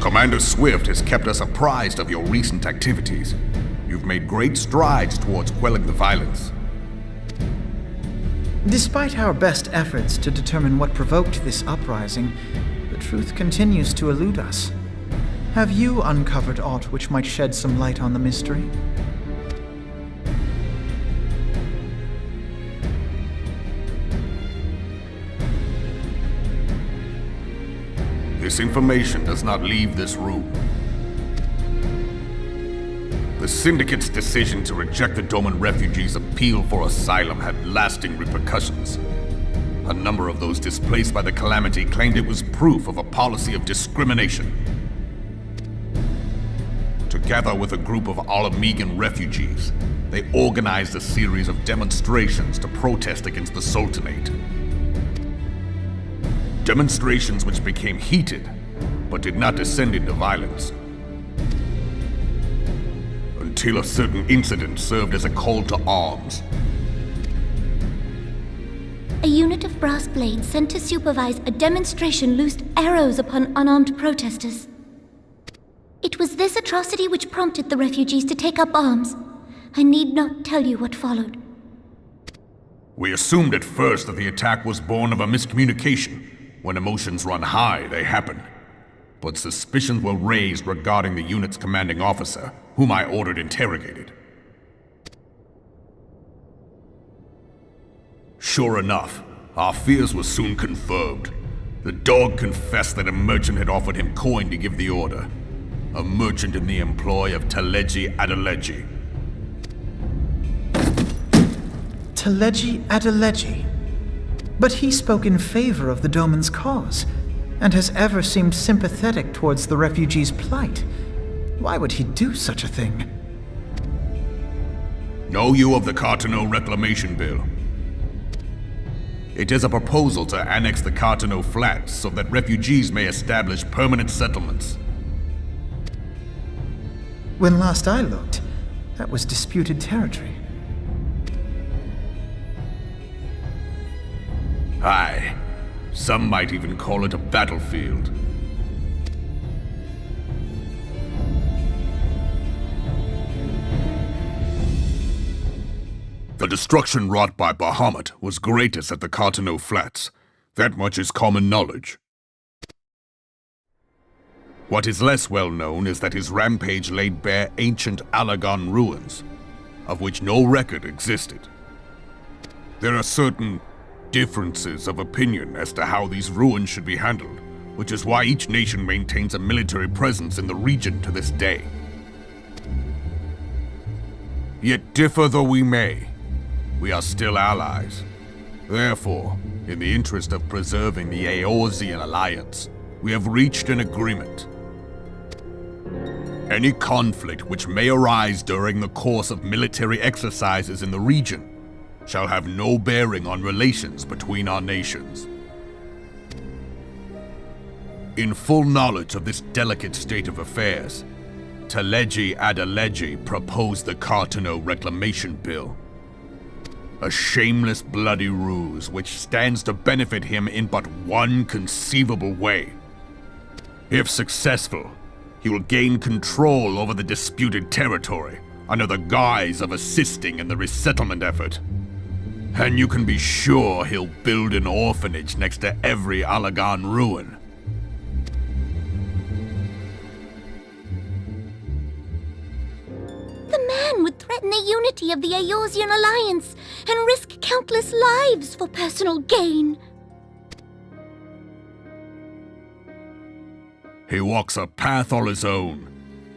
Commander Swift has kept us apprised of your recent activities. You've made great strides towards quelling the violence. Despite our best efforts to determine what provoked this uprising, the truth continues to elude us. Have you uncovered aught which might shed some light on the mystery? This information does not leave this room. The Syndicate's decision to reject the Doman refugees' appeal for asylum had lasting repercussions. A number of those displaced by the calamity claimed it was proof of a policy of discrimination. Together with a group of Alamegan refugees, they organized a series of demonstrations to protest against the Sultanate. Demonstrations which became heated, but did not descend into violence. Until a certain incident served as a call to arms. A unit of brass blades sent to supervise a demonstration loosed arrows upon unarmed protesters. It was this atrocity which prompted the refugees to take up arms. I need not tell you what followed. We assumed at first that the attack was born of a miscommunication. When emotions run high, they happen. But suspicions were raised regarding the unit's commanding officer, whom I ordered interrogated. Sure enough, our fears were soon confirmed. The dog confessed that a merchant had offered him coin to give the order. A merchant in the employ of Teleji Adeleji. Teleji Adeleji? But he spoke in favor of the Doman's cause, and has ever seemed sympathetic towards the refugees' plight. Why would he do such a thing? Know you of the Cartano Reclamation Bill? It is a proposal to annex the Cartano Flats so that refugees may establish permanent settlements. When last I looked, that was disputed territory. Aye. Some might even call it a battlefield. The destruction wrought by Bahamut was greatest at the Cartano Flats. That much is common knowledge. What is less well known is that his rampage laid bare ancient Alagon ruins, of which no record existed. There are certain differences of opinion as to how these ruins should be handled, which is why each nation maintains a military presence in the region to this day. Yet differ though we may, we are still allies. Therefore, in the interest of preserving the Eorzean alliance, we have reached an agreement. Any conflict which may arise during the course of military exercises in the region shall have no bearing on relations between our nations. In full knowledge of this delicate state of affairs, Teleji Adeleji proposed the Cartano Reclamation Bill. A shameless bloody ruse which stands to benefit him in but one conceivable way. If successful, he will gain control over the disputed territory under the guise of assisting in the resettlement effort. And you can be sure he'll build an orphanage next to every Alagon ruin. The man would threaten the unity of the Eorzean alliance and risk countless lives for personal gain. He walks a path all his own,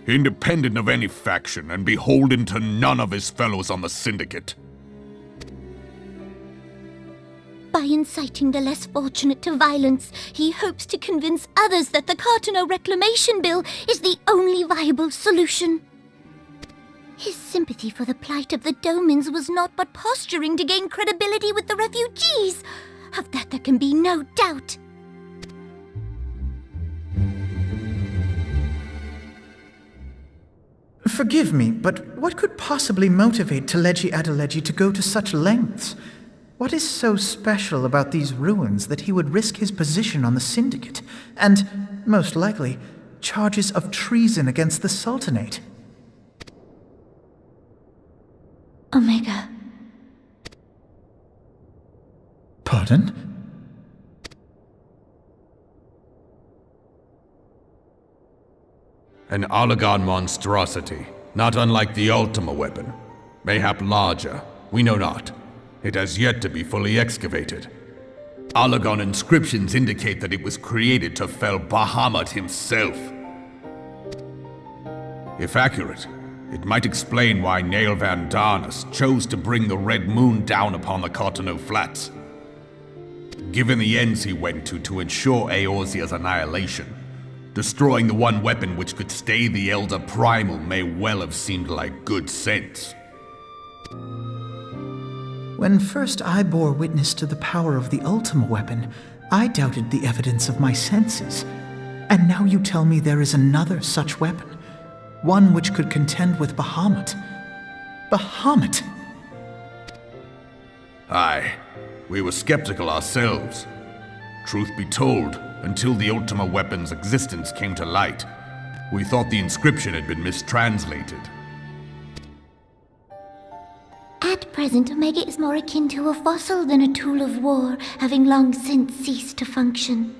independent of any faction and beholden to none of his fellows on the Syndicate. By inciting the less fortunate to violence, he hopes to convince others that the Cartano Reclamation Bill is the only viable solution. His sympathy for the plight of the Domans was not but posturing to gain credibility with the refugees. Of that there can be no doubt. Forgive me, but what could possibly motivate Teleji Adeleji to go to such lengths? What is so special about these ruins that he would risk his position on the Syndicate, and, most likely, charges of treason against the Sultanate? Omega. Pardon? An Oligon monstrosity, not unlike the Ultima weapon. Mayhap larger, we know not. It has yet to be fully excavated. Oligon inscriptions indicate that it was created to fell Bahamut himself. If accurate, it might explain why Nail Van Darnus chose to bring the Red Moon down upon the Cartano Flats. Given the ends he went to ensure Eorzea's annihilation, destroying the one weapon which could stay the Elder Primal may well have seemed like good sense. When first I bore witness to the power of the Ultima weapon, I doubted the evidence of my senses. And now you tell me there is another such weapon, one which could contend with Bahamut. Bahamut! Aye, we were skeptical ourselves. Truth be told, until the Ultima weapon's existence came to light, we thought the inscription had been mistranslated. At present, Omega is more akin to a fossil than a tool of war, having long since ceased to function.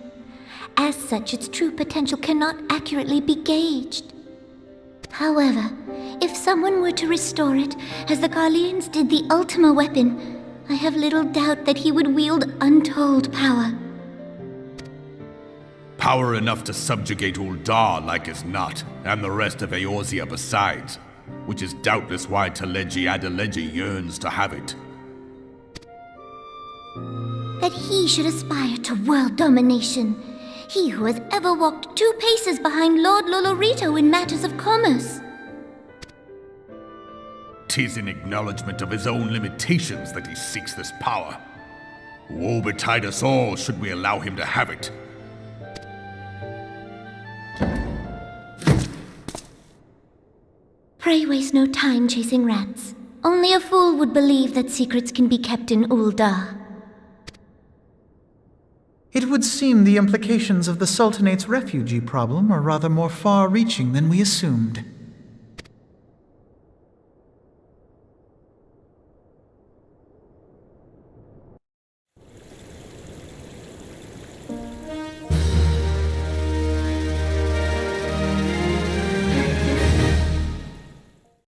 As such, its true potential cannot accurately be gauged. However, if someone were to restore it, as the Carlians did the Ultima weapon, I have little doubt that he would wield untold power. Power enough to subjugate Uldar like as not, and the rest of Eorzea besides, which is doubtless why Teleji Adeleji yearns to have it. That he should aspire to world domination. He who has ever walked 2 paces behind Lord Lolorito in matters of commerce. 'Tis in acknowledgement of his own limitations that he seeks this power. Woe betide us all should we allow him to have it. Pray waste no time chasing rats. Only a fool would believe that secrets can be kept in Uldar. It would seem the implications of the Sultanate's refugee problem are rather more far-reaching than we assumed.